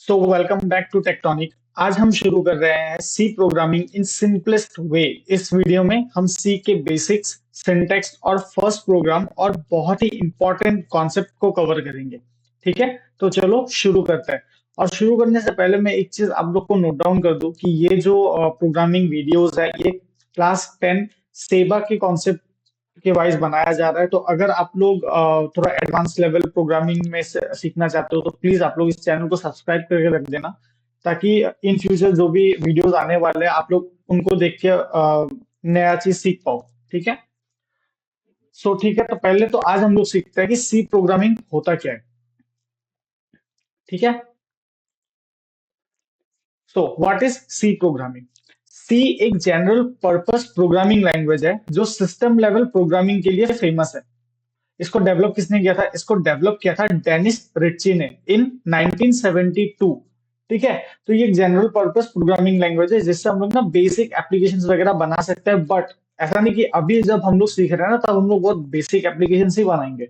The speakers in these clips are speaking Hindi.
So welcome back to Tectonic. आज हम शुरू कर रहे हैं सी प्रोग्रामिंग इन सिंपलेस्ट वे। इस वीडियो में हम सी के बेसिक्स, सिंटैक्स और फर्स्ट प्रोग्राम और बहुत ही इंपॉर्टेंट कॉन्सेप्ट को कवर करेंगे। ठीक है, तो चलो शुरू करते हैं। और शुरू करने से पहले मैं एक चीज आप लोग को नोट डाउन कर दूं कि ये जो प्रोग्रामिंग वीडियोस है ये क्लास 10 सेबा के कॉन्सेप्ट के वाइज बनाया जा रहा है। तो अगर आप लोग थोड़ा एडवांस लेवल प्रोग्रामिंग में सीखना चाहते हो तो प्लीज आप लोग इस चैनल को सब्सक्राइब करके रख देना, ताकि इन फ्यूचर जो भी वीडियोस आने वाले हैं आप लोग उनको देख के नया चीज सीख पाओ। ठीक है, सो ठीक है, तो पहले तो आज हम लोग सीखते हैं कि सी प्रोग्रामिंग होता क्या है। ठीक है, so what is C programming. C एक जनरल पर्पस प्रोग्रामिंग लैंग्वेज है जो सिस्टम लेवल प्रोग्रामिंग के लिए फेमस है। इसको डेवलप किसने किया था? इसको डेवलप किया था डेनिस रिच्ची ने इन 1972। ठीक है, तो ये एक जनरल पर्पस प्रोग्रामिंग लैंग्वेज है जिससे हम लोग ना बेसिक एप्लीकेशंस वगैरह बना सकते हैं। बट ऐसा नहीं कि अभी जब हम लोग सीख रहे हैं ना तब हम लोग बहुत बेसिक एप्लीकेशन ही बनाएंगे।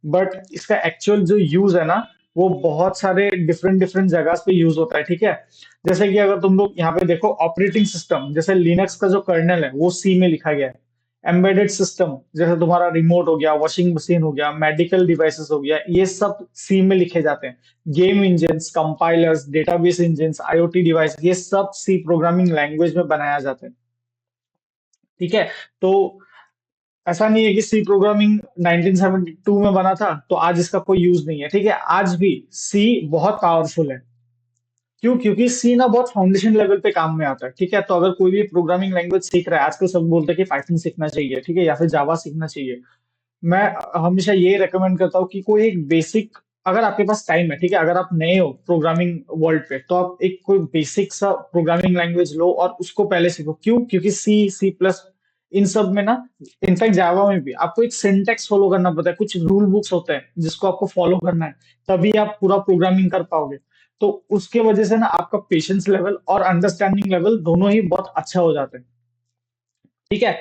बट इसका एक्चुअल जो यूज है ना वो बहुत सारे डिफरेंट डिफरेंट जगह पे यूज होता है। ठीक है, जैसे कि अगर तुम लोग यहाँ पे देखो ऑपरेटिंग सिस्टम जैसे लिनक्स का जो कर्नल है वो सी में लिखा गया है। एम्बेडेड सिस्टम जैसे तुम्हारा रिमोट हो गया, वॉशिंग मशीन हो गया, मेडिकल डिवाइसेस हो गया, ये सब सी में लिखे जाते हैं। Game engines, compilers, database engines, IoT device, ये सब सी प्रोग्रामिंग लैंग्वेज में बनाया जाते हैं। ठीक है, तो ऐसा नहीं है कि सी प्रोग्रामिंग 1972 में बना था तो आज इसका कोई यूज नहीं है। ठीक है, आज भी सी बहुत पावरफुल है। क्यों? क्योंकि सी ना बहुत फाउंडेशन लेवल पे काम में आता है। ठीक है, तो अगर कोई भी प्रोग्रामिंग लैंग्वेज सीख रहा है, आजकल सब बोलते हैं कि पाइथन सीखना चाहिए, ठीक है, या फिर जावा सीखना चाहिए। मैं हमेशा ये रेकमेंड करता हूँ कि कोई एक बेसिक, अगर आपके पास टाइम है, ठीक है, अगर आप नए हो प्रोग्रामिंग वर्ल्ड पे तो आप एक कोई बेसिक सा प्रोग्रामिंग लैंग्वेज लो और उसको पहले सीखो। क्यों? क्योंकि सी, सी प्लस, इन सब में ना, इनफैक्ट जावा में भी आपको एक सिंटेक्स फॉलो करना पड़ता है, कुछ रूल बुक्स होते हैं जिसको आपको फॉलो करना है, तभी आप पूरा प्रोग्रामिंग कर पाओगे। तो उसके वजह से ना आपका पेशेंस लेवल और अंडरस्टैंडिंग लेवल दोनों ही बहुत अच्छा हो जाते हैं। ठीक है,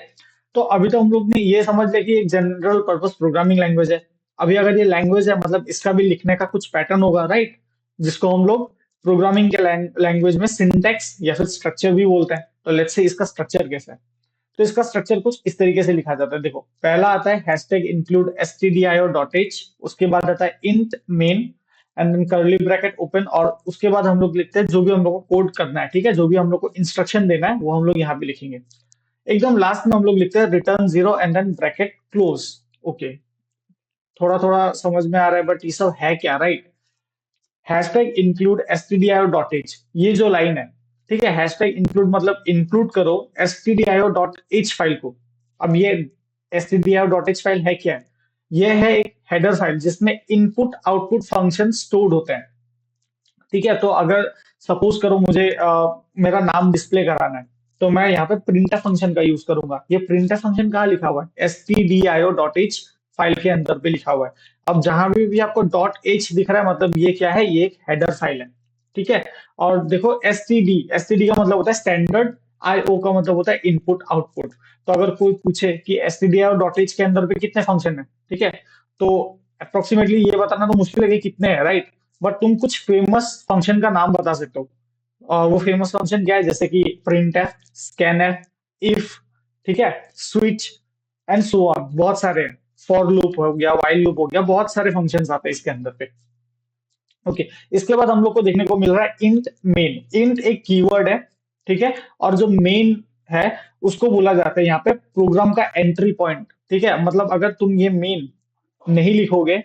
तो अभी तो हम लोग ने ये समझ लिया कि एक जनरल पर्पस प्रोग्रामिंग लैंग्वेज है। अभी अगर ये लैंग्वेज है मतलब इसका भी लिखने का कुछ पैटर्न होगा, राइट, जिसको हम लोग प्रोग्रामिंग के लैंग्वेज में सिंटेक्स या फिर स्ट्रक्चर भी बोलते हैं। तो लेट्स से इसका स्ट्रक्चर कैसा है। तो इसका स्ट्रक्चर कुछ इस तरीके से लिखा जाता है। देखो, पहला आता है हैशटैग इंक्लूड stdio.h, उसके बाद आता है int main and then curly bracket open, और उसके बाद हम लोग लिखते हैं जो भी हम लोग को कोड करना है। ठीक है, जो भी हम लोग को इंस्ट्रक्शन देना है वो हम लोग यहाँ पे लिखेंगे। एकदम लास्ट में हम लोग लिखते हैं return zero and then bracket close. Okay, थोड़ा थोड़ा समझ में आ रहा है, बट ये सब है क्या, राइट? हैशटैग इंक्लूड stdio.h, ये जो लाइन है, ठीक है, हैशटैग इंक्लूड मतलब इंक्लूड करो stdio.h फाइल को। अब ये stdio.h फाइल है क्या? ये है एक हेडर फाइल जिसमें इनपुट आउटपुट फंक्शन स्टोर्ड होते हैं। ठीक है, तो अगर सपोज करो मुझे मेरा नाम डिस्प्ले कराना है तो मैं यहाँ पे प्रिंटफ फंक्शन का यूज करूंगा। ये प्रिंटफ फंक्शन कहाँ लिखा हुआ है? stdio.h फाइल के अंदर पे लिखा हुआ है। अब जहां भी आपको डॉट एच दिख रहा है मतलब ये क्या है? ये एक हेडर फाइल है। ठीक है, और देखो एसटीडी का मतलब होता है स्टैंडर्ड, आईओ का मतलब होता है इनपुट आउटपुट। तो अगर कोई पूछे कि stdio.h के अंदर पे कितने फंक्शन है, ठीक है, तो अप्रोक्सीमेटली ये बताना तो मुश्किल है कि कितने हैं, राइट, बट तुम कुछ फेमस फंक्शन का नाम बता सकते हो। और वो फेमस फंक्शन क्या है? जैसे कि print F, scan F, if, ठीक है, स्विच एंड सो ऑन, बहुत सारे हैं। फॉर लूप हो गया, वाइल लूप हो गया, बहुत सारे फंक्शंस आते हैं इसके अंदर पे। ओके, इसके बाद हम लोग को देखने को मिल रहा है इंट मेन। इंट एक कीवर्ड है, ठीक है, और जो मेन है उसको बोला जाता है यहाँ पे प्रोग्राम का एंट्री पॉइंट। ठीक है, मतलब अगर तुम ये मेन नहीं लिखोगे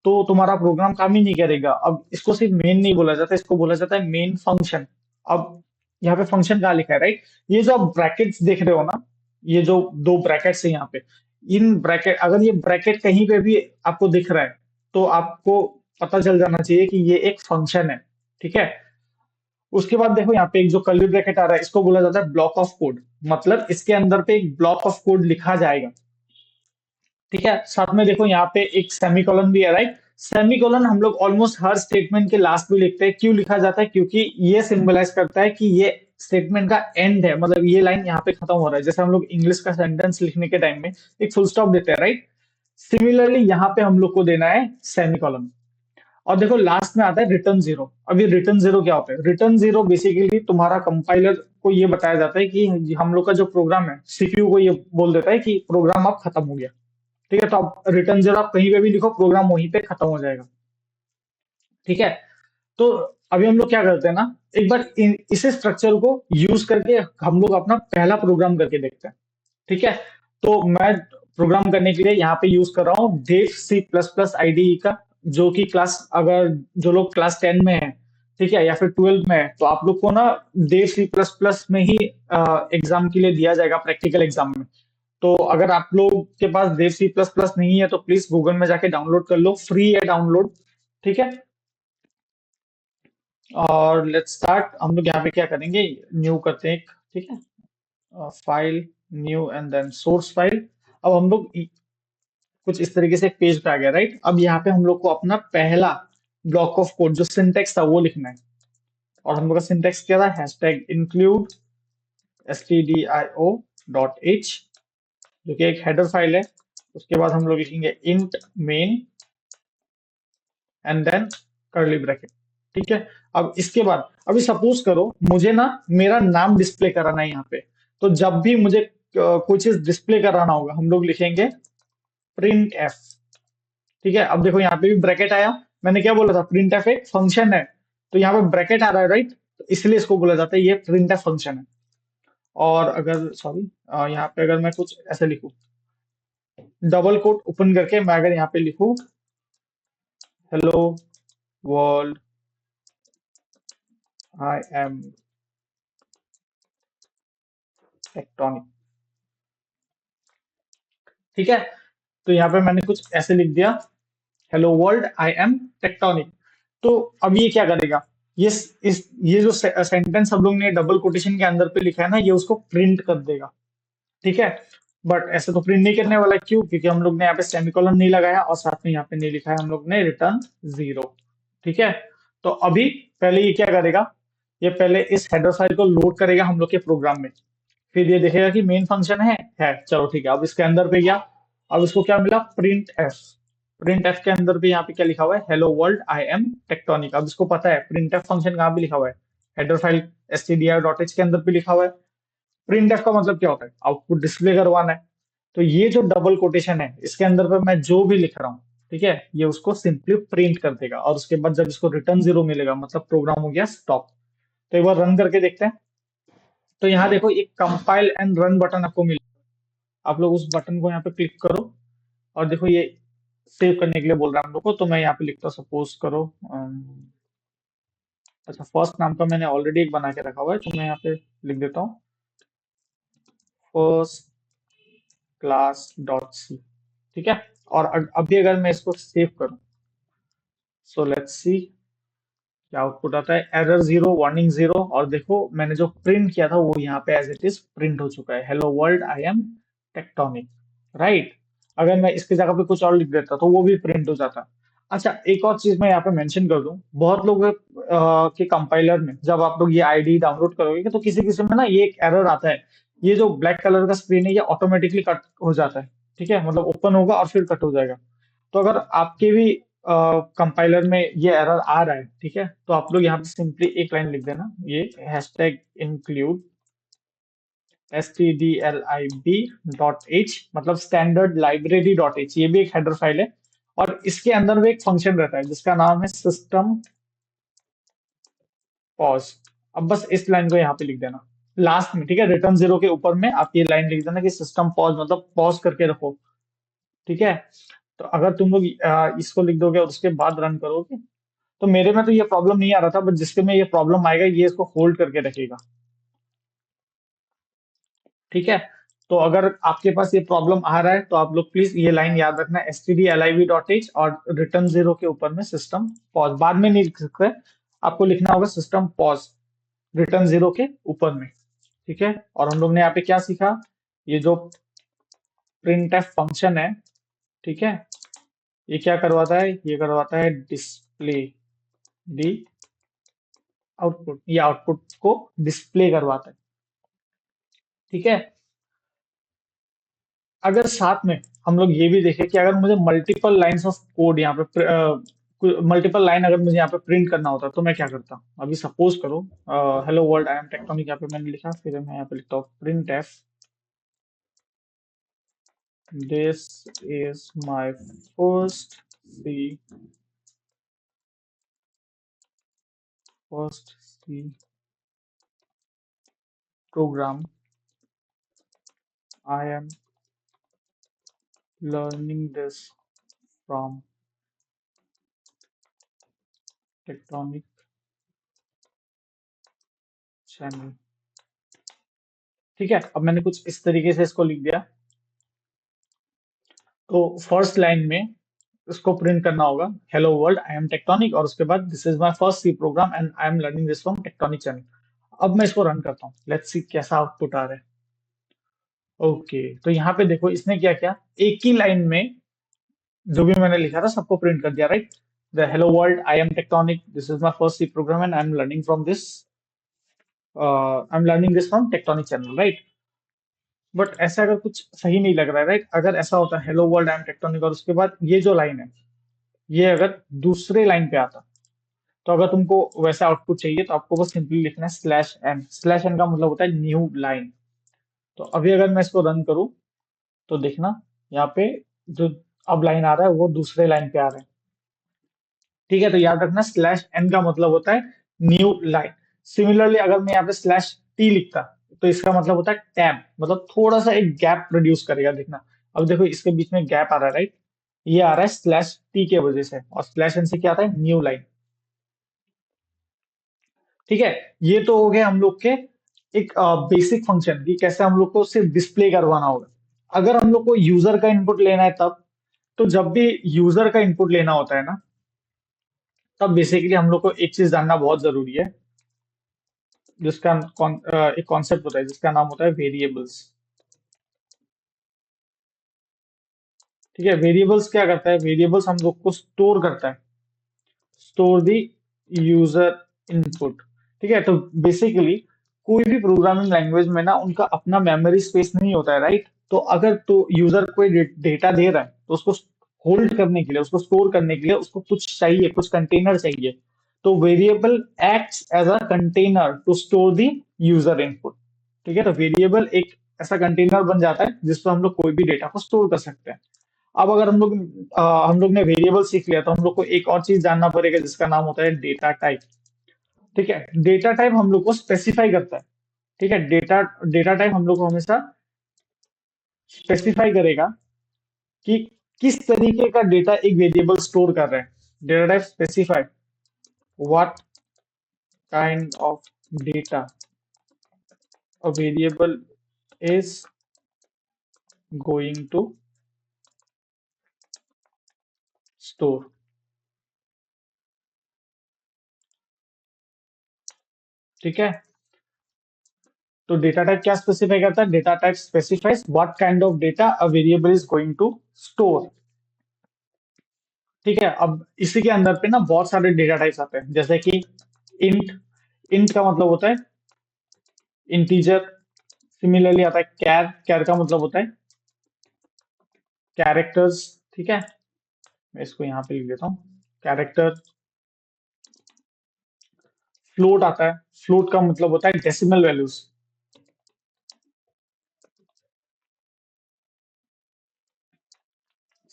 तो तुम्हारा प्रोग्राम काम ही नहीं करेगा। अब इसको सिर्फ मेन नहीं बोला जाता, इसको बोला जाता है मेन फंक्शन। अब यहाँ पे फंक्शन कहाँ लिखा है, राइट? ये जो आप ब्रैकेट्स देख रहे हो ना, ये जो दो ब्रैकेट्स है यहाँ पे, इन ब्रैकेट, अगर ये ब्रैकेट कहीं पे भी आपको दिख रहा है तो आपको पता चल जाना चाहिए कि ये एक फंक्शन है। ठीक है, उसके बाद देखो यहाँ पे एक जो कर्ली ब्रैकेट आ रहा है इसको बोला जाता है ब्लॉक ऑफ कोड, मतलब इसके अंदर पे एक ब्लॉक ऑफ कोड लिखा जाएगा। ठीक है, साथ में देखो यहाँ पे एक सेमीकोलन भी है, राइट? सेमीकोलन हम लोग ऑलमोस्ट हर स्टेटमेंट के लास्ट में लिखते हैं। क्यों लिखा जाता है? क्योंकि ये सिंबलाइज करता है कि ये स्टेटमेंट का एंड है, मतलब ये लाइन यहाँ पे खत्म हो रहा है। जैसे हम लोग इंग्लिश का सेंटेंस लिखने के टाइम में एक फुल स्टॉप देते हैं, राइट? सिमिलरली यहाँ पे हम लोग को देना है सेमीकोलन। और देखो लास्ट में आता है रिटर्न जीरो। अब ये रिटर्न जीरो क्या होता है? रिटर्न जीरो बेसिकली तुम्हारा कंपाइलर को ये बताया जाता है कि हम लोग का जो प्रोग्राम है, सीपीयू को ये बोल देता है कि प्रोग्राम अब खत्म हो गया। ठीक है, तो आप रिटर्न जीरो आप कहीं पे भी लिखो, प्रोग्राम वहीं पे खत्म हो जाएगा। ठीक है, तो अभी हम लोग क्या करते हैं ना, एक बार इसे स्ट्रक्चर को यूज करके हम लोग अपना पहला प्रोग्राम करके देखते हैं। ठीक है, तो मैं प्रोग्राम करने के लिए यहाँ पे यूज कर रहा हूँ Dev C plus plus IDE का, जो कि क्लास, अगर जो लोग क्लास 10 में है, ठीक है, या फिर 12 में है, तो आप लोग को ना डेव सी प्लस प्लस में ही एग्जाम के लिए दिया जाएगा, प्रैक्टिकल एग्जाम में। तो अगर आप लोग के पास देव सी प्लस प्लस नहीं है तो प्लीज गूगल में जाके डाउनलोड कर लो, फ्री है डाउनलोड। ठीक है, और लेट्स स्टार्ट। हम लोग यहाँ पे क्या करेंगे, न्यू करते हैं एक, ठीक है, file, new and then source file. अब हम लोग कुछ इस तरीके से एक पेज पे आ गया, राइट? अब यहाँ पे हम लोग को अपना पहला ब्लॉक ऑफ कोड जो सिंटेक्स था वो लिखना है। और हम लोग का सिंटेक्स क्या था? हैशटैग इंक्लूड stdio.h, जो कि एक हेडर फाइल है। उसके बाद हम लोग लिखेंगे int main and then curly bracket. ठीक है, अब इसके बाद अभी सपोज करो मुझे ना मेरा नाम डिस्प्ले कराना है यहाँ पे, तो जब भी मुझे कोई चीज डिस्प्ले कराना होगा हम लोग लिखेंगे प्रिंट एफ। ठीक है, अब देखो यहाँ पे भी ब्रैकेट आया। मैंने क्या बोला था? प्रिंट एफ एक फंक्शन है, तो यहाँ पे ब्रैकेट आ रहा है, राइट? तो इसलिए इसको बोला जाता है ये प्रिंट एफ फंक्शन है। और अगर सॉरी, यहाँ पे अगर मैं कुछ ऐसे लिखूं, डबल कोट ओपन करके मैं अगर यहाँ पे लिखूं hello world I am tectonic, ठीक है, तो यहाँ पे मैंने कुछ ऐसे लिख दिया, hello world I am tectonic. तो अब ये क्या करेगा? ये ये जो सेंटेंस हम लोग ने डबल कोटेशन के अंदर पे लिखा है ना, ये उसको प्रिंट कर देगा। ठीक है, बट ऐसे तो प्रिंट नहीं करने वाला, क्यों? क्योंकि हम लोग ने यहाँ पे सेमीकोलन नहीं लगाया और साथ में यहाँ पे नहीं लिखा है हम लोग ने रिटर्न जीरो। ठीक है, तो अभी पहले ये क्या करेगा, ये पहले इस हेडर फाइल को लोड करेगा हम लोग के प्रोग्राम में। फिर ये देखेगा कि मेन फंक्शन है, चलो ठीक है, अब इसके अंदर पे गया। अब इसको क्या मिला? Print F. प्रिंट एफ के अंदर भी यहाँ पे क्या लिखा हुआ है? Hello world I am tectonic. अब इसको पता है प्रिंट एफ फंक्शन कहाँ पे लिखा हुआ है? हेडर फाइल stdio.h के अंदर भी लिखा हुआ है। प्रिंट एफ का मतलब क्या होता है? आउटपुट डिस्प्ले करवाना है। तो ये जो डबल कोटेशन है इसके अंदर पे मैं जो भी लिख रहा हूँ, ठीक है, ये उसको सिंपली प्रिंट कर देगा। और उसके बाद जब इसको रिटर्न जीरो मिलेगा मतलब प्रोग्राम हो गया स्टॉप। तो एक बार रन करके देखते हैं। तो यहाँ देखो एक कंपाइल एंड रन बटन आपको मिल, आप लोग उस बटन को यहाँ पे क्लिक करो। और देखो ये सेव करने के लिए बोल रहा है हम लोग को, तो मैं यहाँ पे लिखता हूँ, सपोज करो अच्छा, फर्स्ट नाम का मैंने ऑलरेडी एक बना के रखा हुआ है, तो मैं यहाँ पे लिख देता हूँ फर्स्ट क्लास डॉट सी। ठीक है, और अभी अगर मैं इसको सेव करूँ, सो लेट्स सी क्या आउटपुट आता है। Error zero, warning zero. और देखो मैंने जो प्रिंट किया था वो यहाँ पे एज इट इज प्रिंट हो चुका है, hello world I am tectonic, right? अगर मैं इसकी जगह पे कुछ और लिख देता तो वो भी प्रिंट हो जाता। अच्छा, एक और चीज मैं यहाँ पे मेंशन कर दूं, बहुत लोग के कंपाइलर में जब आप लोग ये आईडी डाउनलोड करोगे तो किसी किसी में ना ये एक एरर आता है, ये जो ब्लैक कलर का स्क्रीन है ये ऑटोमेटिकली कट हो जाता है। ठीक है, मतलब ओपन होगा और फिर कट हो जाएगा। तो अगर आपके भी कंपाइलर में ये एरर आ रहा है, ठीक है, तो आप लोग यहाँ पे सिंपली एक लाइन लिख देना, ये हैशटैग इंक्लूड stdlib.h, मतलब स्टैंडर्ड लाइब्रेरी डॉट एच, ये भी एक हेडर फाइल है। और इसके अंदर में एक फंक्शन रहता है जिसका नाम है सिस्टम पॉज। अब बस इस लाइन को यहाँ पे लिख देना लास्ट में, ठीक है, रिटर्न जीरो के ऊपर में आप ये लाइन लिख देना कि सिस्टम पॉज, मतलब पॉज करके रखो। ठीक है, तो अगर तुम लोग इसको लिख दोगे और उसके बाद रन करोगे, तो मेरे में तो ये प्रॉब्लम नहीं आ रहा था, बट जिसके में ये प्रॉब्लम आएगा ये इसको होल्ड करके रखेगा। ठीक है, तो अगर आपके पास ये प्रॉब्लम आ रहा है तो आप लोग प्लीज ये लाइन याद रखना, stdlib.h और रिटर्न जीरो के ऊपर में सिस्टम पॉज, बाद में नहीं लिख सकते, आपको लिखना होगा सिस्टम पॉज रिटर्न जीरो के ऊपर में। ठीक है, और हम लोग ने यहाँ पे क्या सीखा? ये जो प्रिंट एफ फंक्शन है, ठीक है, ये क्या करवाता है? ये करवाता है डिस्प्ले दी आउटपुट, ये आउटपुट को डिस्प्ले करवाता है। ठीक है, अगर साथ में हम लोग ये भी देखें कि अगर मुझे मल्टीपल लाइंस ऑफ कोड यहाँ पे मल्टीपल लाइन अगर मुझे यहाँ पे प्रिंट करना होता तो मैं क्या करता? अभी सपोज करो hello world I am tectonic यहाँ पे मैंने लिखा, फिर मैं यहाँ पे लिखता हूँ printf this is my first C program I am learning this from Tectonic channel. ठीक है, अब मैंने कुछ इस तरीके से इसको लिख दिया। तो फर्स्ट लाइन में इसको प्रिंट करना होगा hello world I am Tectonic, और उसके बाद this is my first C program and I am learning this from Tectonic channel. अब मैं इसको रन करता हूँ, लेट्स सी कैसा आउटपुट आ रहा है। ओके, तो यहाँ पे देखो इसने क्या किया, एक ही लाइन में जो भी मैंने लिखा था सबको प्रिंट कर दिया, right? The hello world I am Tectonic this is my first C program and I am learning this from Tectonic channel, right? But ऐसा अगर कुछ सही नहीं लग रहा है, राइट? अगर ऐसा होता है hello world I am Tectonic और उसके बाद ये जो लाइन है, ये अगर दूसरे लाइन पे आता, तो अगर तुमको वैसा आउटपुट चाहिए तो आपको बस सिंपली लिखना है स्लैश एन। स्लैश एन का मतलब होता है न्यू लाइन। तो अभी अगर मैं इसको रन करूं तो देखना यहाँ पे जो अब लाइन आ रहा है वो दूसरे लाइन पे आ रहा है। ठीक है, तो याद रखना स्लैश एन का मतलब होता है न्यू लाइन। सिमिलरली अगर मैं यहाँ पे स्लैश टी लिखता तो इसका मतलब होता है टैब, मतलब थोड़ा सा एक गैप प्रोड्यूस करेगा। देखना अब देखो इसके बीच में गैप आ रहा है, राइट? ये आ रहा है स्लैश टी के वजह से, और स्लैश एन से क्या आता है, न्यू लाइन। ठीक है, ये तो हो गया हम लोग के एक बेसिक फंक्शन की कैसे हम लोग को सिर्फ डिस्प्ले करवाना होगा। अगर हम लोग को यूजर का इनपुट लेना है तब, तो जब भी यूजर का इनपुट लेना होता है ना, तब बेसिकली हम लोग को एक चीज जानना बहुत जरूरी है, जिसका एक कॉन्सेप्ट होता है जिसका नाम होता है वेरिएबल्स। ठीक है, वेरिएबल्स क्या करता है, वेरिएबल्स हम लोग को स्टोर करता है, स्टोर दी यूजर इनपुट। ठीक है, तो बेसिकली कोई भी प्रोग्रामिंग लैंग्वेज में ना उनका अपना मेमोरी स्पेस नहीं होता है, राइट? तो अगर तो यूजर कोई डेटा दे रहा है तो उसको होल्ड करने के लिए, उसको स्टोर करने के लिए उसको कुछ चाहिए, कुछ कंटेनर चाहिए। तो variable acts as a container to store the user input. ठीक है, तो वेरिएबल एक ऐसा कंटेनर बन जाता है जिसमें हम लोग कोई भी डेटा को स्टोर कर सकते हैं। अब अगर हम लोग ने वेरिएबल सीख लिया तो हम लोग को एक और चीज जानना पड़ेगा जिसका नाम होता है डेटा टाइप। ठीक है, डेटा टाइप हम लोग को स्पेसिफाई करता है। ठीक है, डेटा डेटा टाइप हम लोग को हमेशा स्पेसिफाई करेगा कि किस तरीके का डेटा एक वेरिएबल स्टोर कर रहा है। Data type specify what kind of data a variable is going to store। ठीक है, तो डेटा टाइप क्या स्पेसिफाई करता है, data type specifies what kind of data a variable is going to store. ठीक है, अब इसी के अंदर पे ना बहुत सारे डेटा टाइप्स आते हैं, जैसे कि इंट। इंट का मतलब होता है इंटीजर। सिमिलरली आता है कैर। कैर का मतलब होता है कैरेक्टर्स। ठीक है, मैं इसको यहाँ पे लिख देता हूँ कैरेक्टर। फ्लोट आता है। फ्लोट का मतलब होता है डेसिमल वैल्यूज।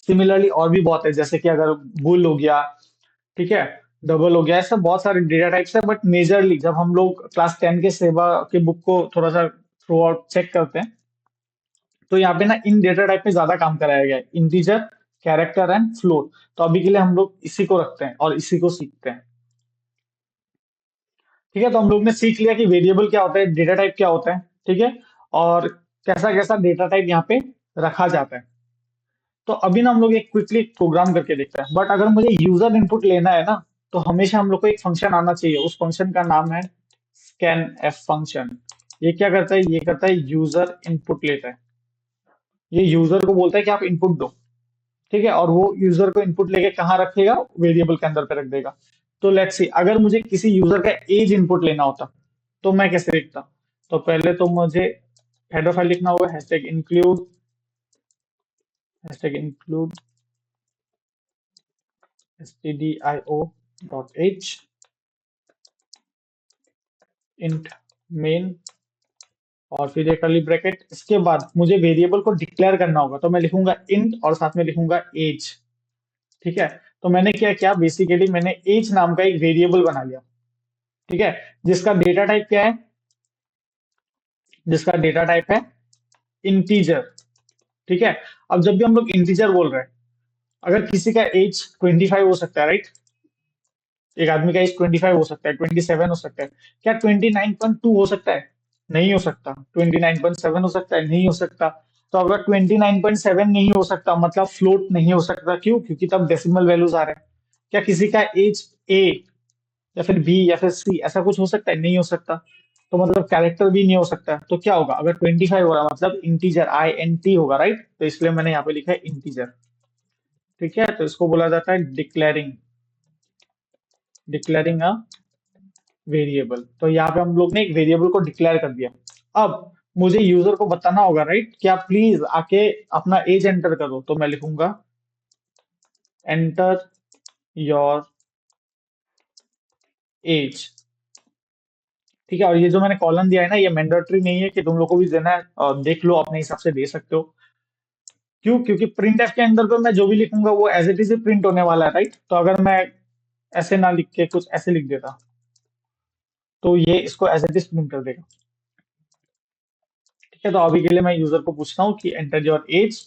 सिमिलरली और भी बहुत है, जैसे कि अगर बुल हो गया, ठीक है, डबल हो गया, ऐसे बहुत सारे डेटा टाइप्स है। बट मेजरली जब हम लोग क्लास 10 के सेवा के बुक को थोड़ा सा थ्रू आउट चेक करते हैं, तो यहाँ पे ना इन डेटा टाइप में ज्यादा काम कराया गया है, इंटीजर, कैरेक्टर एंड फ्लोट। तो अभी के लिए हम लोग इसी को रखते हैं और इसी को सीखते हैं। ठीक है, तो हम लोग ने सीख लिया कि वेरिएबल क्या होता है, डेटा टाइप क्या होता है। ठीक है, और कैसा कैसा डेटा टाइप यहाँ पे रखा जाता है। तो अभी ना हम लोग एक क्विकली प्रोग्राम करके देखते हैं। बट अगर मुझे यूजर इनपुट लेना है ना, तो हमेशा हम लोग को एक फंक्शन आना चाहिए। उस फंक्शन का नाम है स्कैन एफ फंक्शन। ये क्या करता है, ये करता है यूजर इनपुट लेता है। ये यूजर को बोलता है कि आप इनपुट दो। ठीक है, और वो यूजर को इनपुट लेके कहाँ रखेगा, वेरिएबल के अंदर पे रख देगा। तो लेट्स सी अगर मुझे किसी यूजर का एज इनपुट लेना होता तो मैं कैसे लिखता? तो पहले तो मुझे हेडर फाइल लिखना होगा, hashtag include stdio.h int main और फिर ये कर्ली ब्रैकेट। इसके बाद मुझे वेरिएबल को डिक्लेयर करना होगा, तो मैं लिखूंगा इंट और साथ में लिखूंगा एज। ठीक है, तो मैंने क्या किया, बेसिकली मैंने एज नाम का एक वेरिएबल बना लिया। ठीक है, जिसका डेटा टाइप क्या है, जिसका डेटा टाइप है इंटीजर। ठीक है, अब जब भी हम लोग इंटीजर बोल रहे हैं, अगर किसी का एज 25 हो सकता है, राइट, एक आदमी का एज 25 हो सकता है, 27 हो सकता है, क्या 29.2 हो सकता है? नहीं हो सकता। 29.7 हो सकता है? नहीं हो सकता। तो अगर 29.7 नहीं हो सकता, मतलब फ्लोट नहीं हो सकता, क्यों? क्योंकि तब डेसिमल वैल्यूज आ रहे हैं। क्या किसी का एज ए या फिर बी या फिर सी ऐसा कुछ हो सकता है? नहीं हो सकता। तो मतलब कैरेक्टर भी नहीं हो सकता। तो क्या होगा, अगर 25 हो रहा है मतलब इंटीजर INT होगा, राइट, तो इसलिए मैंने यहाँ पे लिखा है इंटीजर। ठीक है, तो इसको बोला जाता है डिक्लेयरिंग, डिक्लेयरिंग अ वेरिएबल। तो यहाँ पे हम लोग ने एक वेरिएबल को डिक्लेयर कर दिया। अब मुझे यूजर को बताना होगा, राइट, कि आप प्लीज आके अपना एज एंटर करो। तो मैं लिखूंगा एंटर योर एज। ठीक है, और ये जो मैंने कॉलम दिया है ना, ये मैंडेटरी नहीं है कि तुम लोग को भी देना है, और देख लो अपने हिसाब से दे सकते हो। क्यों? क्योंकि प्रिंट एफ के अंदर पे मैं जो भी लिखूंगा वो एज इट इज प्रिंट होने वाला है, राइट। तो अगर मैं ऐसे ना लिख के कुछ ऐसे लिख देता, तो ये इसको एज इट इज प्रिंट कर देगा। ठीक है, तो अभी के लिए मैं यूजर को पूछता हूँ कि एंटर योर एज,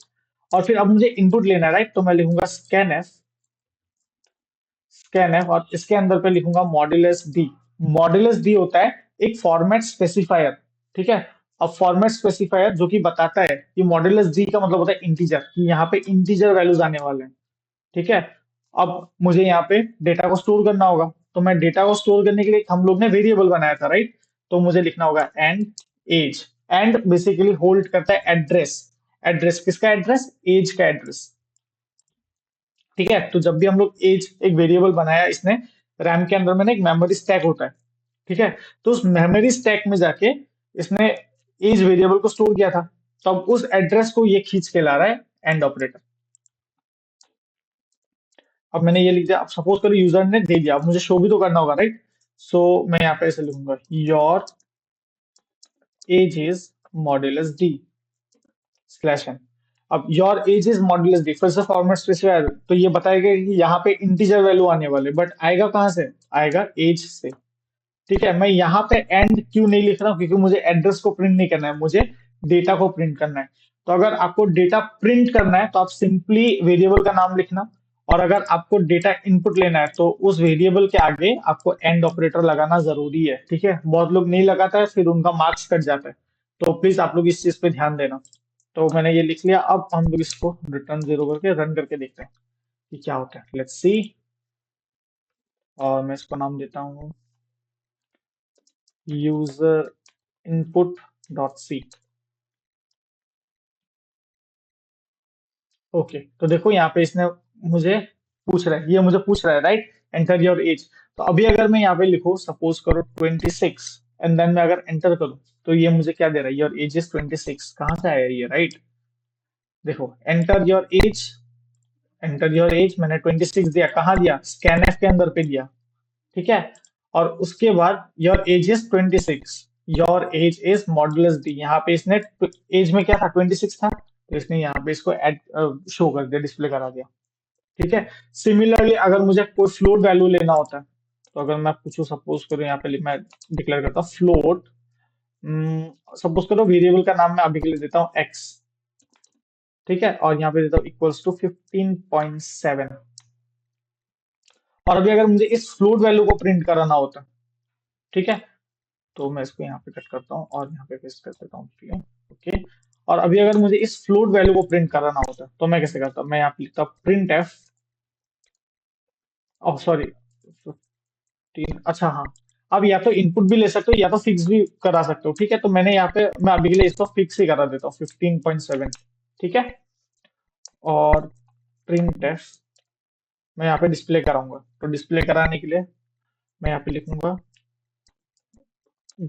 और फिर अब मुझे इनपुट लेना है, राइट, तो मैं लिखूंगा स्कैन एफ, स्कैन एफ, और इसके अंदर पे लिखूंगा मॉड्यूलस डी। मॉड्यूलस डी होता है एक फॉर्मेट स्पेसिफायर। ठीक है, अब फॉर्मेट स्पेसिफायर जो कि बताता है कि मॉड्यूलस डी का मतलब होता है इंटीजर, कि यहाँ पे इंटीजर वैल्यूज आने वाले हैं। ठीक है, अब मुझे यहाँ पे डेटा को स्टोर करना होगा, तो मैं डेटा को स्टोर करने के लिए हम लोग ने वेरिएबल बनाया था, राइट। तो मुझे लिखना होगा and age. And basically hold करता है एड्रेस। एड्रेस किसका एड्रेस? एज का एड्रेस। ठीक है, तो जब भी हम लोग एज एक वेरिएबल बनाया इसने, रैम के अंदर में ना एक मेमोरी स्टैक होता है। ठीक है, तो उस मेमोरी स्टैक में जाके इसने एज वेरिएबल को स्टोर किया था। तब उस एड्रेस को ये खींच के ला रहा है एंड ऑपरेटर। अब मैंने ये लिख दिया। अब सपोज करो यूजर ने दे दिया, अब मुझे शो भी तो करना होगा, राइट। सो मैं यहाँ पे ऐसे लिखूंगा your age is modulus d slash n. अब your age is modulus d फिर से फॉर्मेट स्पेसिफायर, तो ये बताएगा कि यहाँ पे इंटीजर वैल्यू आने वाले, बट आएगा कहाँ से? आएगा एज से। ठीक है, मैं यहाँ पे एंड क्यों नहीं लिख रहा हूँ? क्योंकि मुझे एड्रेस को प्रिंट नहीं करना है, मुझे डेटा को प्रिंट करना है। तो अगर आपको डेटा प्रिंट करना है तो आप सिंपली वेरिएबल का नाम लिखना, और अगर आपको डेटा इनपुट लेना है तो उस वेरिएबल के आगे आपको एंड ऑपरेटर लगाना जरूरी है। ठीक है, बहुत लोग नहीं लगाता है, फिर उनका मार्क्स कट जाता है। तो प्लीज आप लोग इस चीज पे ध्यान देना। तो मैंने ये लिख लिया। अब हम लोग इसको रिटर्न 0 करके रन करके देखते हैं कि क्या होता है। Let's see. और मैं इसको नाम देता हूँ user input dot C. Okay, तो देखो यहाँ पे इसने मुझे पूछ रहा है, ये मुझे पूछ रहा है, राइट, एंटर योर एज। तो अभी अगर मैं यहाँ पे लिखूँ सपोज करो 26, एंड देन मैं अगर एंटर करूँ, तो ये मुझे क्या दे रहा है? Your age is 26। कहाँ से आया ये, राइट? देखो, enter your age, enter your age मैंने 26 दिया। कहाँ दिया? स्कैन एफ के अंदर पे दिया। ठीक है, और उसके बाद your age is 26, your age is modulus D. यहाँ पे इसने एज में क्या था? 26 था, तो इसने यहाँ पे इसको एड शो कर दिया, डिस्प्ले करा दिया। ठीक है, सिमिलरली अगर मुझे कोई फ्लोट वैल्यू लेना होता है, तो अगर मैं पूछूं, सपोज करो यहाँ पे मैं डिक्लेयर करता हूँ फ्लोट, सपोज करो वेरिएबल का नाम मैं अभी के लिए देता हूँ एक्स। ठीक है, और यहाँ पे देता हूँ इक्वल्स टू 15.7। और अभी अगर मुझे इस फ्लोट वैल्यू को प्रिंट कराना होता है, ठीक है, तो मैं इसको यहाँ पे कट करता हूँ और यहाँ पे पेस्ट कर देता हूँ। ठीक है, ओके। और अभी अगर मुझे इस फ्लोट वैल्यू को प्रिंट कराना होता है, तो मैं कैसे करता हूँ? मैं यहाँ पे लिखता हूँ प्रिंट एफ, ओह सॉरी, 15। अच्छा हाँ, अब या तो इनपुट भी ले सकते हो या तो फिक्स भी करा सकते हो। ठीक है, तो मैंने यहाँ पे मैं अभी के लिए इसको फिक्स ही करा देता हूँ 15.7। ठीक है, और प्रिंट एफ मैं यहाँ पे डिस्प्ले कराऊंगा। तो डिस्प्ले कराने के लिए मैं यहाँ पे लिखूंगा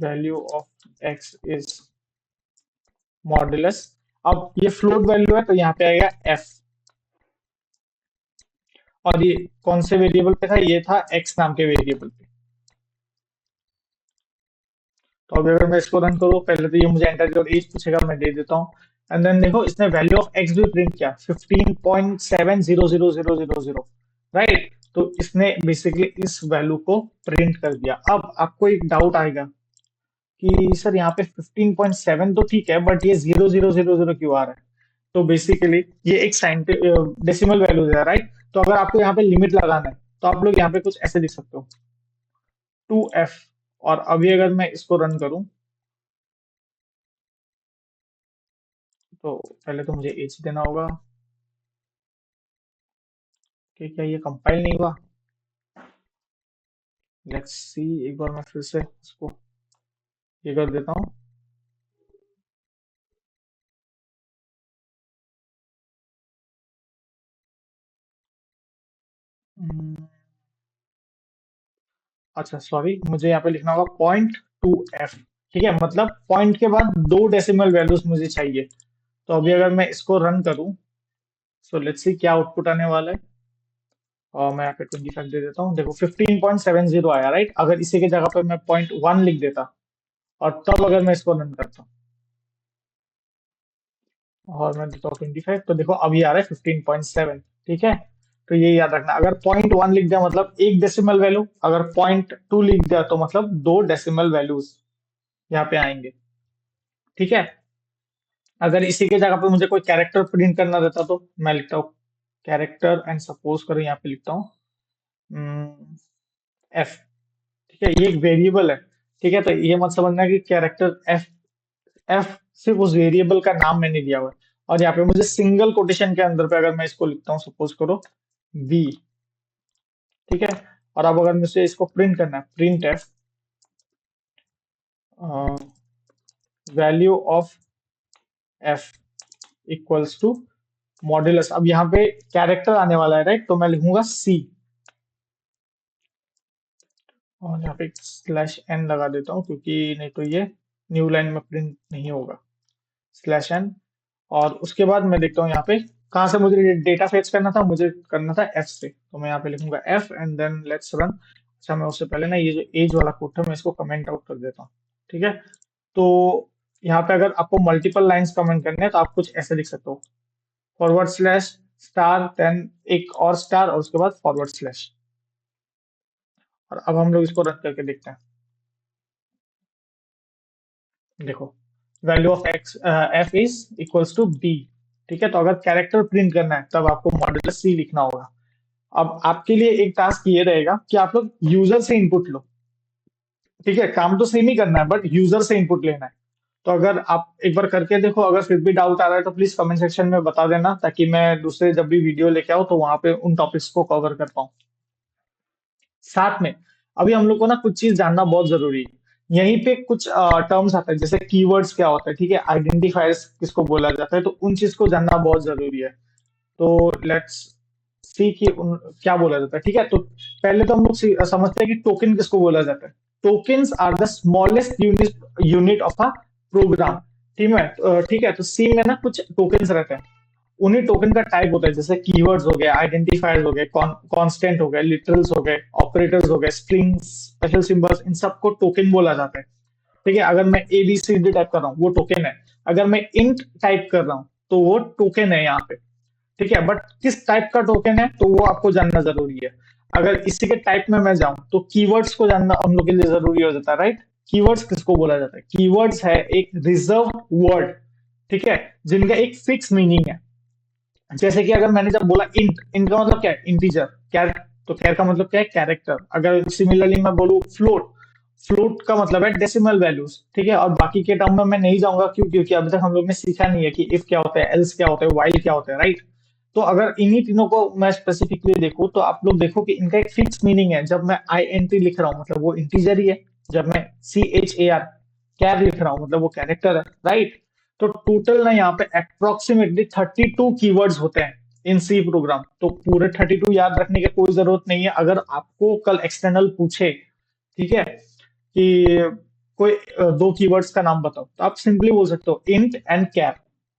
value of x is modulus. अब ये फ्लोट वैल्यू है तो यहाँ पे आएगा एफ। और ये कौन से वेरिएबल पे था, ये था एक्स नाम के वेरिएबल पे। तो अभी अगर मैं इसको रन करूँ, पहले तो ये मुझे एंटर और एज पूछेगा, मैं दे देता हूँ। एंड देन देखो इसने वैल्यू ऑफ एक्स भी प्रिंट किया 15.70000, राइट। तो इसने बेसिकली इस वैल्यू को प्रिंट कर दिया। अब आपको एक डाउट आएगा कि सर यहाँ पे 15.7 तो ठीक है, बट ये 0000 क्यों आ रहा है? तो बेसिकली ये एक साइंटिफिक डेसिमल वैल्यू है, राइट। तो अगर आपको यहाँ पे लिमिट लगाना है तो आप लोग यहाँ पे कुछ ऐसे लिख सकते हो, 2f। और अभी अगर मैं इसको रन करूं, तो पहले तो मुझे एच देना होगा कि क्या ये कंपाइल नहीं हुआ। लेट्स सी, एक बार मैं फिर से इसको ये कर देता हूँ। हम्म, अच्छा सॉरी, मुझे यहाँ पे लिखना होगा 0.2f। ठीक है, मतलब पॉइंट के बाद दो डेसिमल वैल्यूज मुझे चाहिए। तो अभी अगर मैं इसको रन करूँ, सो लेट्स सी क्या आउटपुट आने वाला है। और मैं यहाँ पे 25 दे देता हूँ, देखो 15.70 आया, राइट। अगर इसी की जगह पे मैं 0.1 लिख देता और तब अगर मैं इसको रन करता हूँ और मैं देता हूँ 25, तो देखो अभी आ रहा है 15.7। ठीक है, तो ये याद रखना, अगर 0.1 लिख दिया मतलब एक डेसिमल वैल्यू, अगर 0.2 लिख दिया तो मतलब दो डेसिमल वैल्यूज यहाँ पे आएंगे। ठीक है, अगर इसी के जगह पे मुझे कोई कैरेक्टर प्रिंट करना रहता तो मैं लिखता हूँ कैरेक्टर, एंड सपोज करो यहाँ पे लिखता हूँ एफ। ठीक है, ये एक वेरिएबल है। ठीक है, तो ये मत समझना कि कैरेक्टर एफ, एफ सिर्फ उस वेरिएबल का नाम मैंने दिया हुआ है। और यहाँ पे मुझे सिंगल कोटेशन के अंदर पे अगर मैं इसको लिखता हूँ, सपोज करो वी। ठीक है, और अब अगर मुझे इसको प्रिंट करना है, printf value of F equals to modulus. अब यहाँ पे कैरेक्टर आने वाला है, राइट, तो मैं लिखूंगा सी, और यहाँ पे स्लैश एन लगा देता हूँ क्योंकि नहीं तो ये न्यू लाइन में प्रिंट नहीं होगा। स्लैश एन, और उसके बाद मैं देखता हूँ यहाँ पे कहाँ से मुझे डेटा फेच करना था, मुझे करना था एफ से। तो मैं यहाँ पे लिखूंगा F and then let's run. अच्छा, मैं उससे पहले ना ये जो एज वाला कोड था मैं इसको कमेंट आउट कर देता हूँ। ठीक है, तो यहाँ पे अगर आपको मल्टीपल लाइंस कमेंट करने हैं तो आप कुछ ऐसे लिख सकते हो, फॉरवर्ड स्लैश स्टार, देन एक और स्टार, और उसके बाद फॉरवर्ड स्लैश। और अब हम लोग इसको रन करके देखते हैं। देखो value of X F is equals to B. ठीक है, तो अगर कैरेक्टर प्रिंट करना है तब आपको मॉड्यूलस सी लिखना होगा। अब आपके लिए एक टास्क ये रहेगा कि आप लोग यूजर से इनपुट लो। ठीक है, काम तो सेम ही करना है बट यूजर से इनपुट लेना है। तो अगर आप एक बार करके देखो, अगर फिर भी डाउट आ रहा है तो प्लीज कमेंट सेक्शन में बता देना, ताकि मैं दूसरे जब भी वीडियो लेके आऊँ तो वहां पे उन टॉपिक्स को कवर कर पाऊँ। साथ में अभी हम लोग को ना कुछ चीज जानना बहुत जरूरी है। यहीं पे कुछ टर्म्स आते हैं, जैसे कीवर्ड्स क्या होता है, ठीक है, आइडेंटिफायर्स किसको बोला जाता है, तो उन चीज को जानना बहुत जरूरी है। तो लेट्स सी कि क्या बोला जाता है। ठीक है, तो पहले तो हम लोग समझते हैं कि टोकन किसको बोला जाता है। Tokens are the smallest unit unit of a program. ठीक है, तो सी में ना कुछ टोकन्स रहते हैं। उन्हीं टोकन का टाइप होता है, जैसे कीवर्ड्स हो गए, आइडेंटिफायर्स हो गए, कांस्टेंट हो गए, लिटरल्स हो गए, ऑपरेटर्स हो गए, स्ट्रिंग्स, स्पेशल सिंबल्स, इन सबको टोकन बोला जाता है। ठीक है, अगर मैं A B C D type कर रहा हूँ वो टोकन है। अगर मैं इंट टाइप कर रहा हूँ तो वो टोकन है यहाँ पे। ठीक है, बट किस टाइप का टोकन है तो वो आपको जानना जरूरी है। अगर इसी के टाइप में मैं जाऊं तो कीवर्ड्स को जानना हम लोग के लिए जरूरी हो जाता है, राइट। कीवर्ड्स किसको बोला जाता है? कीवर्ड्स है एक रिजर्व वर्ड, ठीक है, जिनका एक फिक्स मीनिंग है। जैसे कि अगर मैंने जब बोला इंट, इंट का मतलब क्या है? इंटीजर। कैर, तो कैर का मतलब क्या है? कैरेक्टर। अगर सिमिलरली मैं बोलूँ फ्लोट, फ्लोट का मतलब है डेसिमल वैल्यूज। ठीक है, और बाकी के टर्म में मैं नहीं जाऊंगा, क्यों? क्योंकि अभी तक हम लोग ने सीखा नहीं है कि इफ क्या होता है, एल्स क्या होता है, वाइल क्या होता है, राइट। तो अगर इन्हीं तीनों को मैं स्पेसिफिकली देखूं तो आप लोग देखो कि इनका एक फिक्स मीनिंग है। जब मैं आई एन टी लिख रहा हूँ मतलब वो इंटीजर ही है। जब मैं सी एच ए आर कैर लिख रहा हूँ मतलब वो कैरेक्टर है, राइट। तो टोटल ना यहाँ पे अप्रोक्सीमेटली 32 कीवर्ड्स होते हैं इन सी प्रोग्राम। तो पूरे 32 याद रखने की कोई जरूरत नहीं है। अगर आपको कल एक्सटर्नल पूछे, ठीक है, कि कोई दो कीवर्ड्स का नाम बताओ, तो आप सिंपली बोल सकते हो इंट एंड कैर।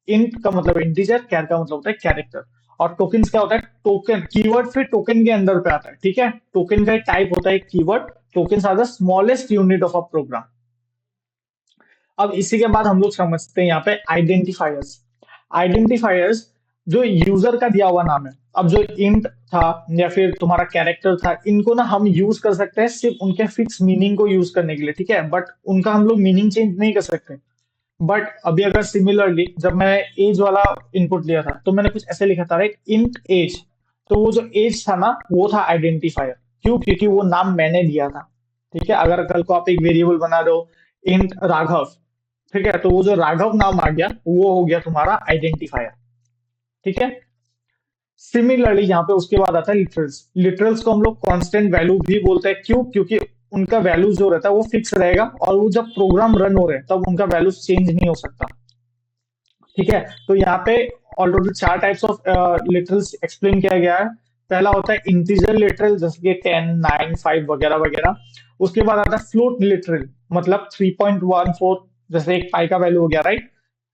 इंट का मतलब इंटीजर, कैर का मतलब होता है कैरेक्टर। और टोकन्स क्या होता है? टोकन कीवर्ड फिर टोकन के अंदर पे आता है, ठीक है। टोकन का एक टाइप होता है keyword. Tokens are the smallest unit of a program. अब इसी के बाद हम लोग समझते हैं यहाँ पे आइडेंटिफायर्स। आइडेंटिफायर्स जो यूजर का दिया हुआ नाम है, अब जो इंट था या फिर तुम्हारा कैरेक्टर था, इनको ना हम यूज कर सकते हैं सिर्फ उनके फिक्स मीनिंग को यूज करने के लिए, ठीक है। बट उनका हम लोग मीनिंग चेंज नहीं कर सकते। बट अभी अगर सिमिलरली जब मैंने एज वाला इनपुट लिया था तो मैंने कुछ ऐसे लिखा था, राइट, इंट एज। तो वो जो एज था ना वो था आइडेंटिफायर। क्यों? क्योंकि वो नाम मैंने दिया था, ठीक है। अगर कल को आप एक वेरिएबल बना रहे हो इंट राघव, ठीक है, तो वो जो राघव नाम आ गया वो हो गया तुम्हारा आइडेंटिफायर, ठीक है। सिमिलरली यहाँ पे उसके बाद आता है लिटरल्स। लिटरल्स को हम लोग कांस्टेंट वैल्यू भी बोलते हैं। क्यों? क्योंकि उनका वैल्यू जो रहता है वो फिक्स रहेगा और वो जब प्रोग्राम रन हो रहे हैं तब उनका वैल्यू चेंज नहीं हो सकता, ठीक है। तो यहाँ पे ऑलरेडी चार टाइप्स ऑफ लिटरल्स एक्सप्लेन किया गया है। पहला होता है इंटीजर लिटरल, जैसे कि 10, 9, 5 वगैरह वगैरह। उसके बाद आता है फ्लोट लिटरल, मतलब 3.14, जैसे एक पाई का वैल्यू हो गया, राइट।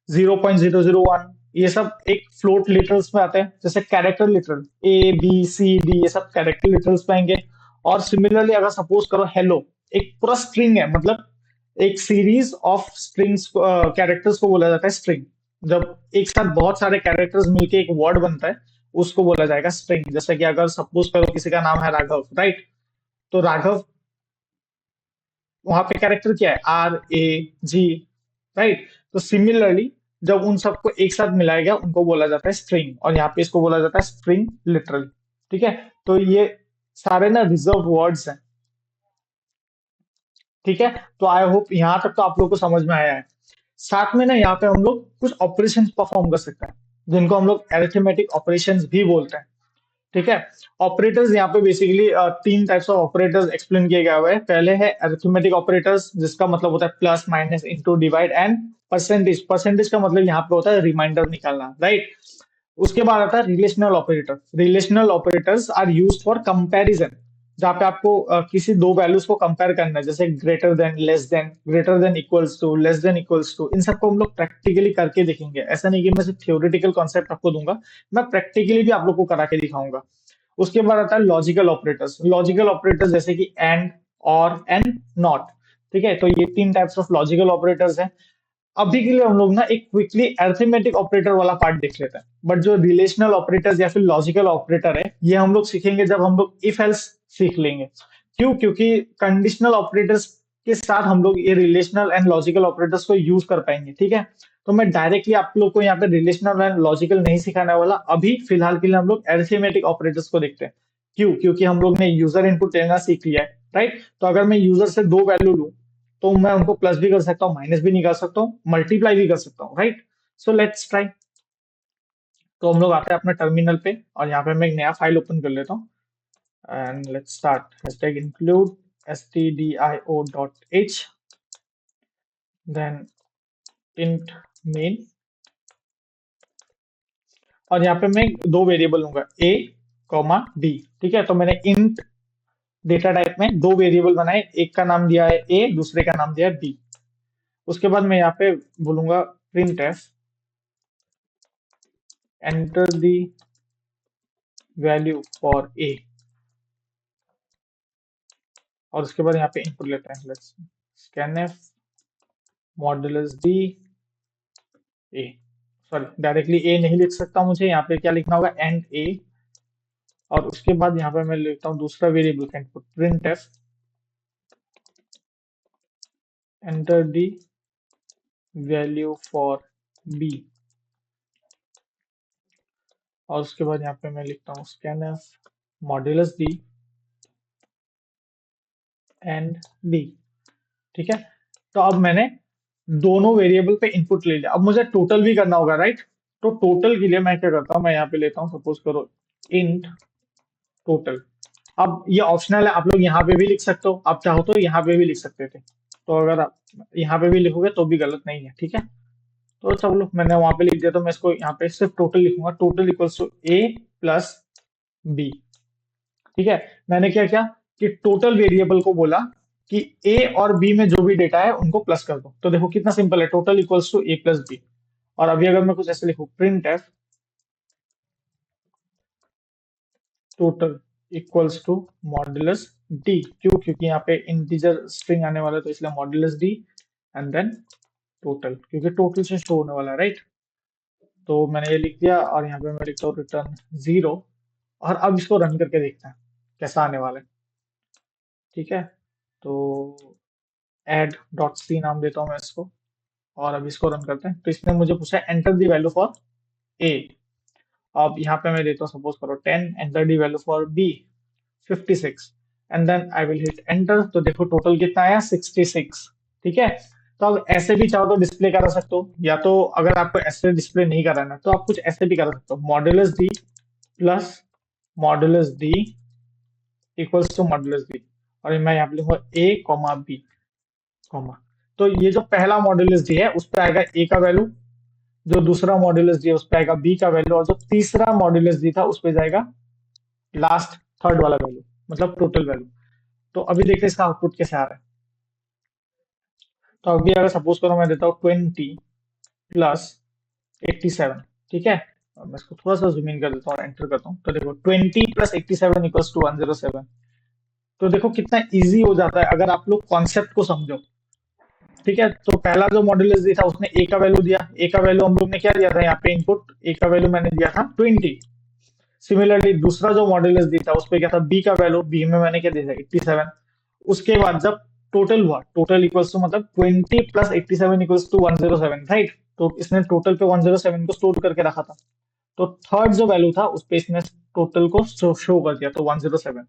0.001, ये सब एक फ्लोट लिटरल्स में आते हैं। जैसे character literal, A B C D, ये सब कैरेक्टर लिटरल्स में आएंगे। और सिमिलरली अगर सपोज करो हेलो एक पूरा स्ट्रिंग है, मतलब एक सीरीज ऑफ स्ट्रिंग्स, कैरेक्टर्स को बोला जाता है स्ट्रिंग। जब एक साथ बहुत सारे कैरेक्टर्स मिलके एक वर्ड बनता है उसको बोला जाएगा स्ट्रिंग। जैसे कि अगर सपोज करो किसी का नाम है राघव, राइट, तो राघव वहां पे कैरेक्टर क्या है? RAG, right. तो सिमिलरली जब उन सबको एक साथ मिलाया गया उनको बोला जाता है स्ट्रिंग, और यहाँ पे इसको बोला जाता है स्ट्रिंग लिटरल, ठीक है। तो ये सारे ना रिजर्व वर्ड्स हैं, ठीक है। तो आई होप यहाँ तक तो आप लोग को समझ में आया है। साथ में ना यहाँ पे हम लोग कुछ ऑपरेशंस परफॉर्म कर सकते हैं जिनको हम लोग अरिथमेटिक ऑपरेशंस भी बोलते हैं, ठीक है। ऑपरेटर्स यहाँ पे बेसिकली तीन टाइप्स ऑफ ऑपरेटर्स एक्सप्लेन किए गए हुए हैं। पहले है अरिथमेटिक ऑपरेटर्स, जिसका मतलब होता है plus, minus, into, divide and percentage. Percentage का मतलब यहाँ पे होता है रिमाइंडर निकालना, राइट। उसके बाद आता है relational operator. Relational operators are use for comparison, जहाँ पे आपको किसी दो वैल्यूज को कंपेयर करना है, जैसे greater than, less than, greater than equals to, less than equals to. इन सबको हम लोग प्रैक्टिकली करके देखेंगे। ऐसा नहीं कि मैं सिर्फ थियोरेटिकल कॉन्सेप्ट आपको दूंगा, मैं प्रैक्टिकली भी आप लोग को करा के दिखाऊंगा। उसके बाद आता है लॉजिकल ऑपरेटर्स। लॉजिकल ऑपरेटर्स जैसे कि एंड, और एंड नॉट, ठीक है। तो ये तीन टाइप्स ऑफ लॉजिकल ऑपरेटर्स हैं। अभी के लिए हम लोग ना एक क्विकली अरिथमेटिक ऑपरेटर वाला पार्ट देख लेते हैं। बट जो रिलेशनल ऑपरेटर्स या फिर लॉजिकल ऑपरेटर है ये हम लोग सीखेंगे जब हम लोग इफ एल्स सीख लेंगे। क्यों? क्योंकि कंडीशनल ऑपरेटर्स के साथ हम लोग ये रिलेशनल एंड लॉजिकल ऑपरेटर्स को यूज कर पाएंगे, ठीक है। तो मैं डायरेक्टली आप लोग को यहाँ पे रिलेशनल एंड लॉजिकल नहीं सिखाने वाला। अभी फिलहाल के लिए हम लोग अरिथमेटिक ऑपरेटर्स को देखते हैं। क्यों? क्योंकि हम लोग ने यूजर इनपुट लेना सीख लिया है, राइट। तो अगर मैं यूजर से दो वैल्यू लूं तो मैं उनको प्लस भी कर सकता हूँ, माइनस भी निकाल सकता हूँ, मल्टीप्लाई भी कर सकता हूँ, राइट। So let's try. तो हम लोग आते हैं अपने टर्मिनल पे और यहाँ पे मैं एक नया फाइल ओपन कर लेता हूँ। And let's start. Hashtag include stdio.h, then int main, और यहाँ पे मैं दो वेरिएबल लूंगा a कॉमा b, ठीक है। तो मैंने इंट डेटा टाइप में दो वेरिएबल बनाए, एक का नाम दिया है a, दूसरे का नाम दिया है b। उसके बाद मैं यहाँ पे बोलूंगा print F enter the value for a, और उसके बाद यहाँ पे इनपुट लेते हैं। Let's scanf modulus d a, sorry directly a नहीं लिख सकता, मुझे यहाँ पे क्या लिखना होगा, एंड ए। और उसके बाद यहाँ पे मैं लिखता हूँ दूसरा वेरिएबल का input, print F enter the value for B, और उसके बाद यहाँ पे मैं लिखता हूँ scanf modulus D and B, ठीक है। तो अब मैंने दोनों वेरिएबल पे इनपुट ले लिया। अब मुझे टोटल भी करना होगा, राइट। तो टोटल के लिए मैं क्या करता हूँ, मैं यहाँ पे लेता हूँ, सपोज करो इंट टोटल। अब ये ऑप्शनल है, आप लोग यहाँ पे भी लिख सकते हो, आप चाहो तो यहाँ पे भी लिख सकते थे। तो अगर आप यहाँ पे भी लिखोगे तो भी गलत नहीं है, ठीक है। तो चलो मैंने वहां पे लिख दिया, तो मैं इसको यहाँ पे सिर्फ टोटल लिखूंगा, total equals to A plus B, ठीक है। मैंने क्या किया कि टोटल वेरिएबल को बोला कि ए और बी में जो भी डेटा है उनको प्लस कर दो। तो देखो कितना सिंपल है, total equals to A plus B. और अभी अगर मैं कुछ ऐसे लिखूं, printf total equals to modulus D. क्यों? क्योंकि यहाँ पे इंटीजर स्ट्रिंग आने वाला है, तो इसलिए modulus D and then total, क्योंकि टोटल से शो होने वाला है, राइट। तो मैंने ये लिख दिया और यहाँ पे मैं लिखता हूँ रिटर्न 0। और अब इसको रन करके देखते हैं कैसा आने वाला है। ठीक है, तो एड डॉट सी नाम देता हूँ मैं इसको, और अब इसको रन करते हैं। तो इसने मुझे पूछा enter the value for A. अब यहाँ पे मैं देता हूँ सपोज करो 10, enter the value for B 56, and then I will hit enter. तो देखो टोटल कितना आया, 66। ठीक है, तो अब ऐसे भी चाहो तो डिस्प्ले करा सकते हो, या तो अगर आपको ऐसे डिस्प्ले नहीं कराना तो आप कुछ ऐसे भी करा सकते हो, modulus D plus modulus D equals to modulus B. और मैं यहाँ पे लिखूंगा ए कॉमा बी कॉमा। तो ये जो पहला मॉड्यूलस डी है उस पे आएगा ए का वैल्यू, जो दूसरा मॉड्यूलस डी है उस पे आएगा बी का वैल्यू, और जो तीसरा मॉड्यूलस डी था उस पे जाएगा लास्ट थर्ड वाला वैल्यू, मतलब टोटल वैल्यू। तो अभी देखते हैं इसका आउटपुट कैसे आ रहा है। तो अभी अगर सपोज करो मैं देता हूँ 20 + 87। ठीक है, अब मैं इसको थोड़ा सा जूम इन कर देता हूँ और एंटर करता हूँ। तो देखो 20 + 87 इक्वल्स टू 107। तो देखो कितना इजी हो जाता है अगर आप लोग कॉन्सेप्ट को समझो। ठीक है, तो पहला जो मॉड्यूलस दिया था उसने ए का वैल्यू दिया, ए का वैल्यू हम लोग ने क्या दिया था यहाँ पे इनपुट, ए का वैल्यू मैंने दिया था 20। सिमिलरली दूसरा जो मॉड्यूलस दिया था उस पे क्या था, बी का वैल्यू, बी में मैंने क्या दिया था 87। उसके बाद जब टोटल हुआ, टोटल इक्वल्स टू मतलब 20 + 87 इक्वल्स टू 107, राइट। तो इसने टोटल पे 107 को स्टोर करके रखा था। तो थर्ड जो वैल्यू था उस पे इसने टोटल को शो कर दिया, तो 107।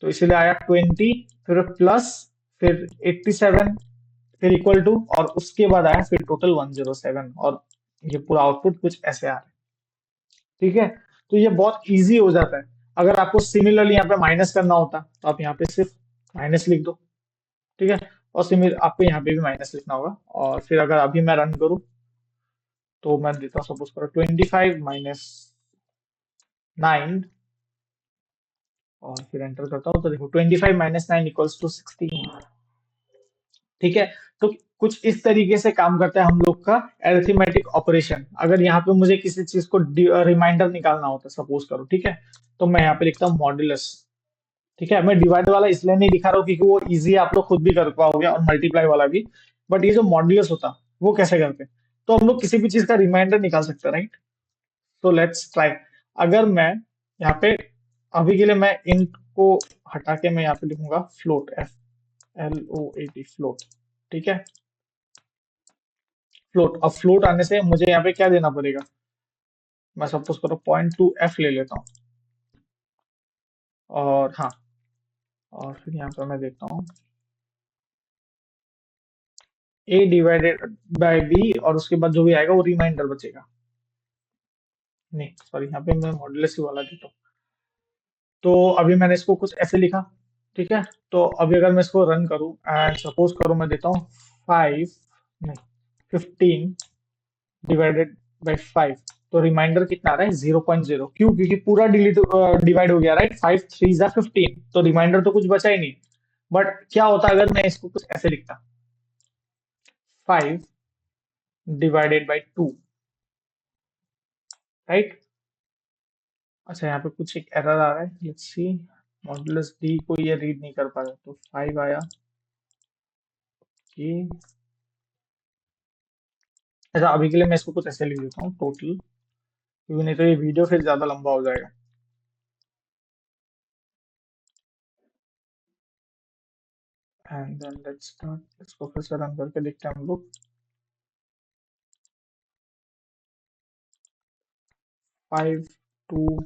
तो इसीलिए आया 20, फिर प्लस, फिर 87, फिर इक्वल टू, और उसके बाद आया फिर टोटल 107। और ये पूरा आउटपुट कुछ ऐसे आ रहा है। ठीक है, तो ये बहुत इजी हो जाता है। अगर आपको सिमिलरली यहाँ पे माइनस करना होता तो आप यहाँ पे सिर्फ माइनस लिख दो। ठीक है, और सिमिलर आपको यहाँ पे भी माइनस लिखना होगा। और फिर अगर अभी मैं रन करूँ तो मैं देता हूँ सपोज करो 25 - 9, और फिर एंटर करता हूँ। तो देखो 25 - 9 इक्वल्स टू 16। ठीक है, तो कुछ इस तरीके से काम करता है हम लोग का अरिथमेटिक ऑपरेशन। अगर यहाँ पे मुझे किसी चीज को रिमाइंडर निकालना होता सपोज करो, ठीक है, तो मैं यहाँ पे लिखता हूँ मॉड्यूलस। ठीक है, मैं डिवाइड वाला इसलिए नहीं दिखा रहा हूँ क्योंकि वो इजी आप लोग खुद भी कर पाओगे, और मल्टीप्लाई वाला भी। बट ये जो मॉड्यूलस होता वो कैसे करते, तो हम लोग किसी भी चीज का रिमाइंडर निकाल सकते हैं, राइट। तो लेट्स ट्राई। अगर मैं यहाँ पे अभी के लिए मैं इंट को हटा के मैं यहाँ पे लिखूंगा फ्लोट, FLOAT फ्लोट। ठीक है, फ्लोट। अब फ्लोट आने से मुझे यहाँ पे क्या देना पड़ेगा, मैं सपोज करो 0.2F ले लेता हूँ। और हाँ, और फिर यहाँ पे मैं देखता हूँ A/B, और उसके बाद जो भी आएगा वो रिमाइंडर बचेगा। नहीं सॉरी, यहाँ पे मैं मॉड्यूलस ही वाला देता हूँ। तो अभी मैंने इसको कुछ ऐसे लिखा। ठीक है, तो अभी अगर मैं इसको रन करूँ एंड सपोज करूँ मैं देता हूँ 5 नहीं 15 / 5, तो रिमाइंडर कितना आ रहा है 0.0। क्यों? क्योंकि पूरा डिलीट डिवाइड हो गया, राइट। 5 × 3 = 15, तो रिमाइंडर तो कुछ बचा ही नहीं। बट क्या होता अगर मैं इसको कुछ ऐसे लिखता, 5 / 2, राइट। अच्छा, यहाँ पे कुछ एक एरर आ रहा है, लेट्स सी। मॉड्यूलस डी को ये रीड नहीं कर पा रहा, तो 5 आया कि, अच्छा अभी के लिए मैं इसको कुछ ऐसे लिख देता हूँ टोटल, क्योंकि नहीं तो ये वीडियो फिर ज्यादा लंबा हो जाएगा। एंड देन लेट्स स्टार्ट, इसको फिर से रन करके देखते हैं हम लोग। 5 2,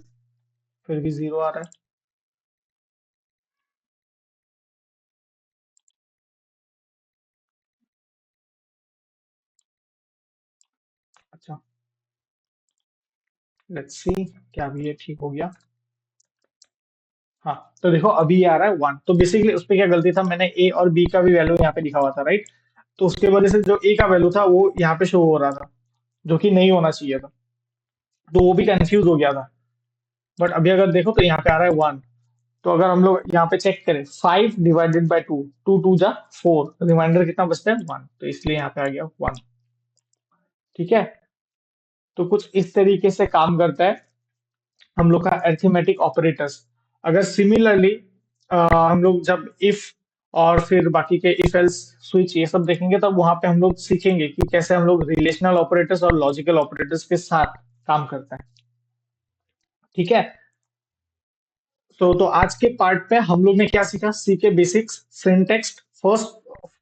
फिर भी 0 आ रहा है। अच्छा, लेट्स सी क्या अभी ये ठीक हो गया। हाँ, तो देखो अभी ये आ रहा है 1। तो बेसिकली उस पे क्या गलती था, मैंने ए और बी का भी वैल्यू यहाँ पे लिखा हुआ था, राइट। तो उसके वजह से जो ए का वैल्यू था वो यहाँ पे शो हो रहा था, जो कि नहीं होना चाहिए था। तो वो भी कंफ्यूज हो गया था। बट अभी अगर देखो तो यहाँ पे आ रहा है 1। तो अगर हम लोग यहाँ पे चेक करें 5/2, 2 × 2 = 4, रिमाइंडर कितना बचता है 1, तो इसलिए यहाँ पे आ गया 1। ठीक है, तो कुछ इस तरीके से काम करता है हम लोग का अरिथमेटिक ऑपरेटर्स। अगर सिमिलरली हम लोग जब इफ और फिर बाकी के इफ एल्स स्विच ये सब देखेंगे, तब वहां पे हम लोग सीखेंगे कि कैसे हम लोग रिलेशनल ऑपरेटर्स और लॉजिकल ऑपरेटर्स के साथ काम करते हैं। ठीक है। तो आज के पार्ट पे हम लोग ने क्या सीखा, सी के बेसिक्स, सिंटेक्स, फर्स्ट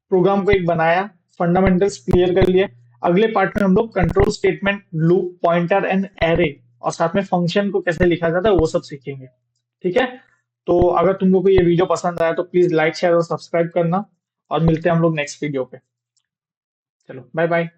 प्रोग्राम को एक बनाया, फंडामेंटल्स क्लियर कर लिए। अगले पार्ट में हम लोग control statement, loop, pointer and array और साथ में फंक्शन को कैसे लिखा जाता है वो सब सीखेंगे। ठीक है। तो अगर तुम लोग को ये वीडियो पसंद आया तो प्लीज लाइक, शेयर और सब्सक्राइब करना, और मिलते हैं हम लोग नेक्स्ट वीडियो पे। चलो बाय बाय।